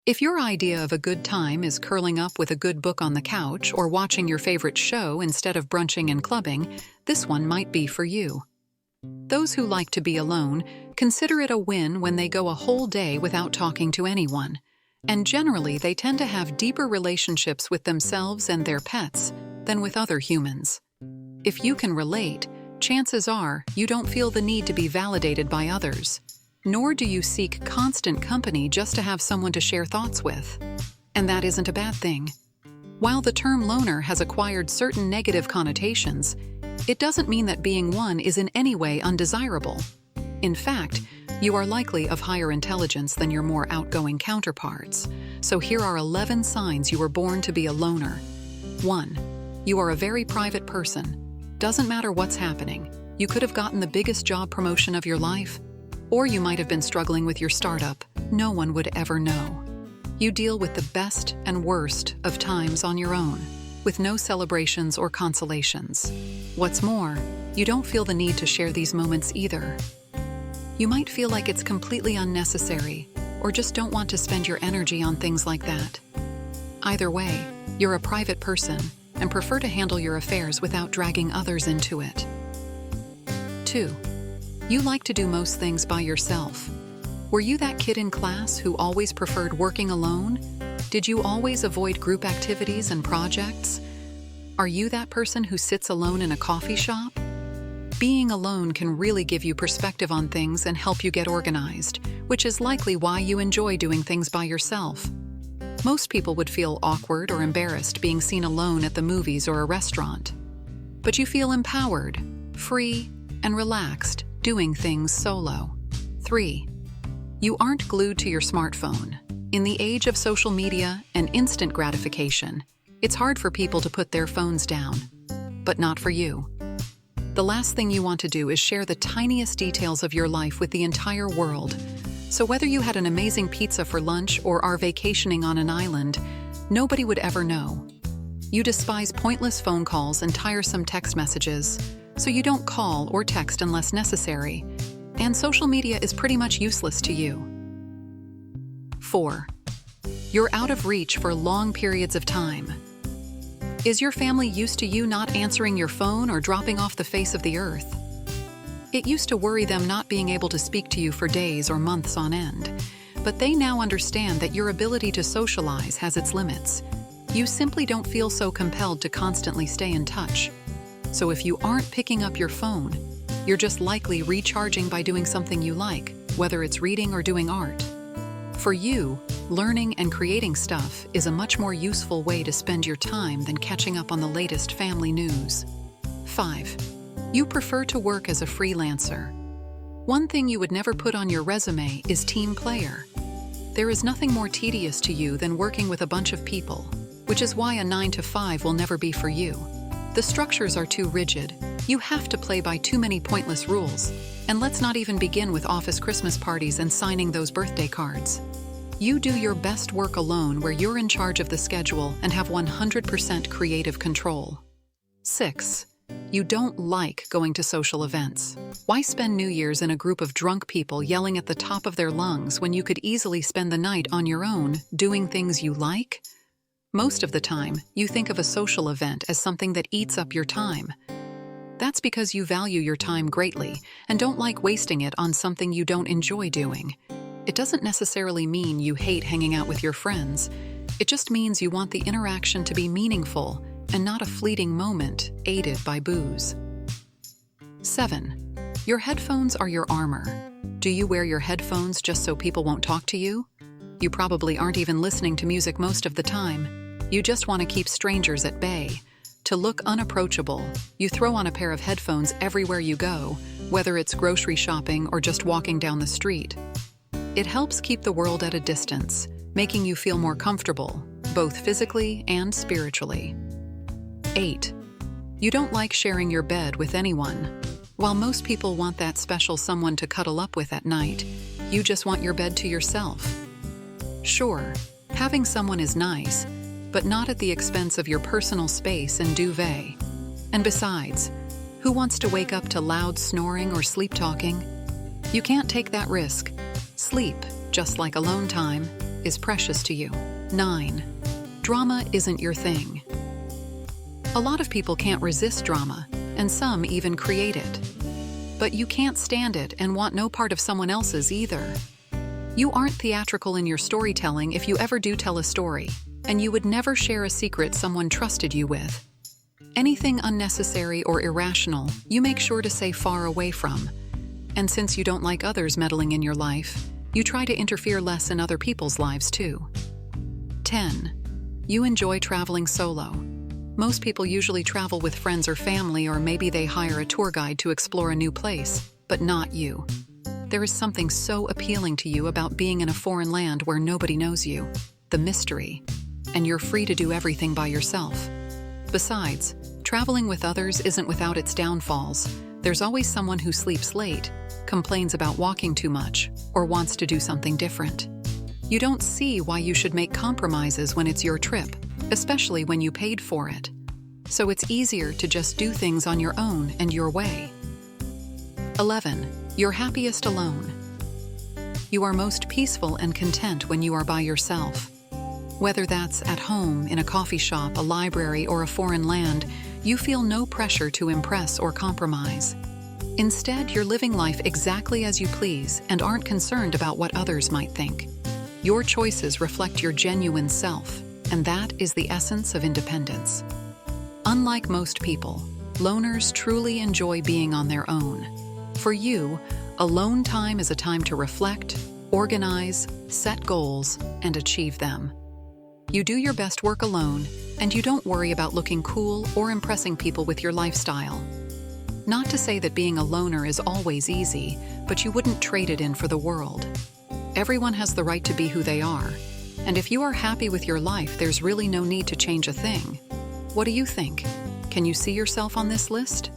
If your idea of a good time is curling up with a good book on the couch or watching your favorite show instead of brunching and clubbing, this one might be for you. Those who like to be alone consider it a win when they go a whole day without talking to anyone, and generally they tend to have deeper relationships with themselves and their pets than with other humans. If you can relate, chances are you don't feel the need to be validated by others, nor do you seek constant company just to have someone to share thoughts with. And that isn't a bad thing. While the term loner has acquired certain negative connotations, it doesn't mean that being one is in any way undesirable. In fact, you are likely of higher intelligence than your more outgoing counterparts. So here are 11 signs you were born to be a loner. 1. You are a very private person. Doesn't matter what's happening. You could have gotten the biggest job promotion of your life, or you might have been struggling with your startup. No one would ever know. You deal with the best and worst of times on your own, with no celebrations or consolations. What's more, you don't feel the need to share these moments either. You might feel like it's completely unnecessary, or just don't want to spend your energy on things like that. Either way, you're a private person and prefer to handle your affairs without dragging others into it. 2. You like to do most things by yourself. Were you that kid in class who always preferred working alone? Did you always avoid group activities and projects? Are you that person who sits alone in a coffee shop? Being alone can really give you perspective on things and help you get organized, which is likely why you enjoy doing things by yourself. Most people would feel awkward or embarrassed being seen alone at the movies or a restaurant. But you feel empowered, free, and relaxed doing things solo. 3. You aren't glued to your smartphone. In the age of social media and instant gratification, it's hard for people to put their phones down. But not for you. The last thing you want to do is share the tiniest details of your life with the entire world. So whether you had an amazing pizza for lunch or are vacationing on an island, nobody would ever know. You despise pointless phone calls and tiresome text messages, so you don't call or text unless necessary, and social media is pretty much useless to you. 4. You're out of reach for long periods of time. Is your family used to you not answering your phone or dropping off the face of the earth? It used to worry them not being able to speak to you for days or months on end, but they now understand that your ability to socialize has its limits. You simply don't feel so compelled to constantly stay in touch. So if you aren't picking up your phone, you're just likely recharging by doing something you like, whether it's reading or doing art. For you, learning and creating stuff is a much more useful way to spend your time than catching up on the latest family news. 5. You prefer to work as a freelancer. One thing you would never put on your resume is team player. There is nothing more tedious to you than working with a bunch of people, which is why a 9-to-5 will never be for you. The structures are too rigid. You have to play by too many pointless rules. And let's not even begin with office Christmas parties and signing those birthday cards. You do your best work alone where you're in charge of the schedule and have 100% creative control. 6. You don't like going to social events. Why spend New Year's in a group of drunk people yelling at the top of their lungs when you could easily spend the night on your own doing things you like? Most of the time, you think of a social event as something that eats up your time. That's because you value your time greatly and don't like wasting it on something you don't enjoy doing. It doesn't necessarily mean you hate hanging out with your friends. It just means you want the interaction to be meaningful and not a fleeting moment aided by booze. 7. Your headphones are your armor. Do you wear your headphones just so people won't talk to you? You probably aren't even listening to music most of the time. You just want to keep strangers at bay. To look unapproachable, you throw on a pair of headphones everywhere you go, whether it's grocery shopping or just walking down the street. It helps keep the world at a distance, making you feel more comfortable, both physically and spiritually. 8. You don't like sharing your bed with anyone. While most people want that special someone to cuddle up with at night, you just want your bed to yourself. Sure, having someone is nice, but not at the expense of your personal space and duvet. And besides, who wants to wake up to loud snoring or sleep talking? You can't take that risk. Sleep, just like alone time, is precious to you. 9. Drama isn't your thing. A lot of people can't resist drama, and some even create it. But you can't stand it and want no part of someone else's either. You aren't theatrical in your storytelling if you ever do tell a story, and you would never share a secret someone trusted you with. Anything unnecessary or irrational, you make sure to stay far away from. And since you don't like others meddling in your life, you try to interfere less in other people's lives too. 10. You enjoy traveling solo. Most people usually travel with friends or family, or maybe they hire a tour guide to explore a new place, but not you. There is something so appealing to you about being in a foreign land where nobody knows you, the mystery, and you're free to do everything by yourself. Besides, traveling with others isn't without its downfalls. There's always someone who sleeps late, complains about walking too much, or wants to do something different. You don't see why you should make compromises when it's your trip, especially when you paid for it. So it's easier to just do things on your own and your way. 11. You're happiest alone. You are most peaceful and content when you are by yourself. Whether that's at home, in a coffee shop, a library, or a foreign land, you feel no pressure to impress or compromise. Instead, you're living life exactly as you please and aren't concerned about what others might think. Your choices reflect your genuine self, and that is the essence of independence. Unlike most people, loners truly enjoy being on their own. For you, alone time is a time to reflect, organize, set goals, and achieve them. You do your best work alone, and you don't worry about looking cool or impressing people with your lifestyle. Not to say that being a loner is always easy, but you wouldn't trade it in for the world. Everyone has the right to be who they are, and if you are happy with your life, there's really no need to change a thing. What do you think? Can you see yourself on this list?